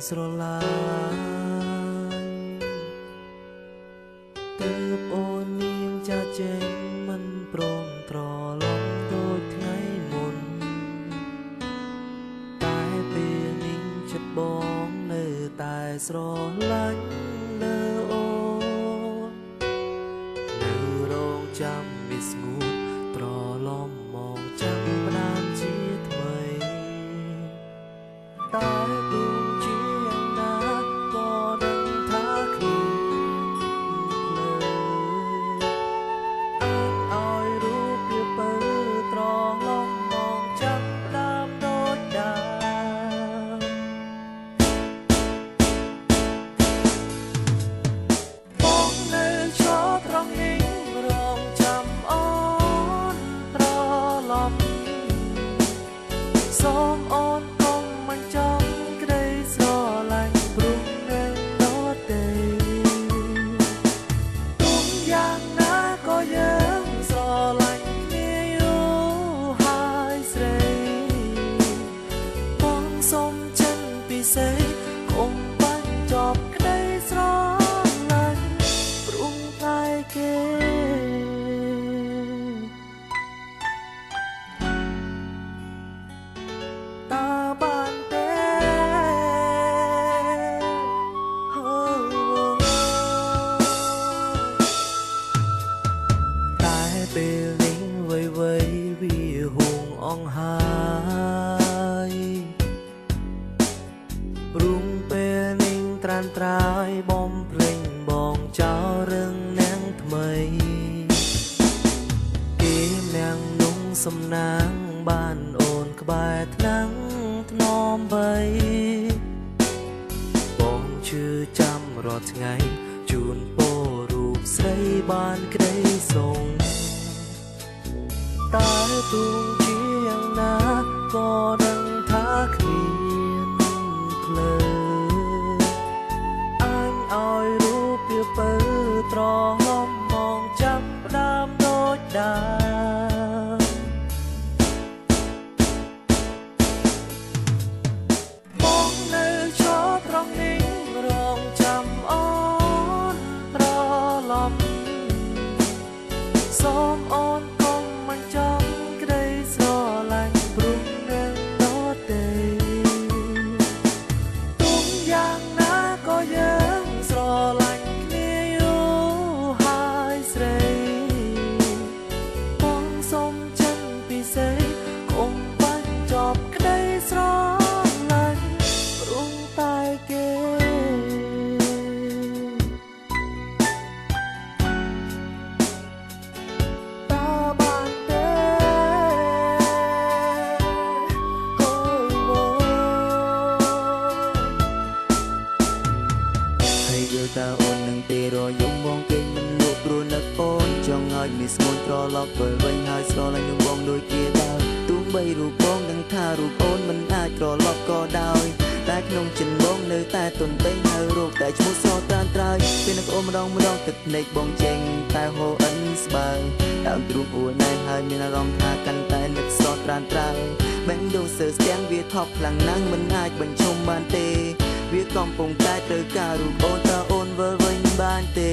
ស្រឡាញ់ទើបអូននាងចាចេញមិនព្រមត្រឡប់ដូចថ្ងៃមុនតែពេលនេះចិត្តបងនៅតែស្រឡាញ់លើអូននៅរងចាំវាស្ងួតត្រឡប់មកចាំផ្ដើមជាថ្មីតែដួងជាយ៉ាងណាក៏ដឹងថាគ្នាលើឲ្យរូបវាបើត្រឡប់មកចាប់ផ្ដើមដូចដើមបងនៅឈរត្រង់នេះរងចាំអូនត្រឡប់សូមអូនកុំមិនចង់ក្តីស្រឡាញ់ព្រោះនឹងដតីទុំយ៉ាងណាក៏យើងស្រឡាញ់គ្នាយូរហើយស្រីបងសូមចិនពិសេសកុំបាញ់ចប់ក្តីស្រឡាញ់ព្រោះតែគេតើបានទេតែពេលនេះវ័យវាហួងអង្ហើយរុងពេលនេះត្រានត្រាយបំភ្លេងបងចោលរឿងនាងថ្មីគេនាងนุ่งសំណាងបានអូនក្បែរថ្នាំងថ្នមបីបងជឿចាំរាល់ថ្ងៃជូនពររូបស្រីបានក្តីសុខតែទូងជាយ៉ាងណាក៏ដឹងថាគ្មានភ្លើអញឲ្យរូបវាបើត្រឡប់មកចាប់ផ្ដើមដូចដើមបងនៅឈរត្រង់នេះរងចាំអូនត្រឡប់សូមអូនកុំមិនចង់ក្តីស្រឡាញ់ព្រោះនឹងដតីទុំយ៉ាងណាក៏យើងស្រឡាញ់គ្នាយូរហើយស្រីបងសូមចិនពិសេសកុំបាញ់ចប់ក្តីស្រឡាញ់ព្រោះតែគេតើបានទេហើយយល់តើអូននឹងទេរយំបងគេមិនលក់ព្រោះនឹកអូនចង់ឲ្យមានស្ងួនត្រឡប់ទៅវិញហើយស្រឡាញ់នឹងបងដូចជាដើមទោះបីរូបបងដឹងថារូបអូនមិនអាចត្រឡប់ក៏ដោយតែក្នុងចិនបងនៅតែទន្ទិញនៅរូបតែឈ្មោះស្រស់ត្រានត្រើយពេលនឹកអូនម្ដងទឹកភ្នែកបងចេញតែហូរអិនស្បើងដើមទ្រូងអួយណែហើយមានអារម្មណ៍ថាកាន់តែនឹកស្រស់ត្រានត្រើយបែងដូងសើស្ទាំងវាថប់ខ្លាំងណាស់មិនអាចបញ្ឈុំបានទេវាកំពុងតែត្រូវការរូបអូនតើអូនវិលវិញបានទេ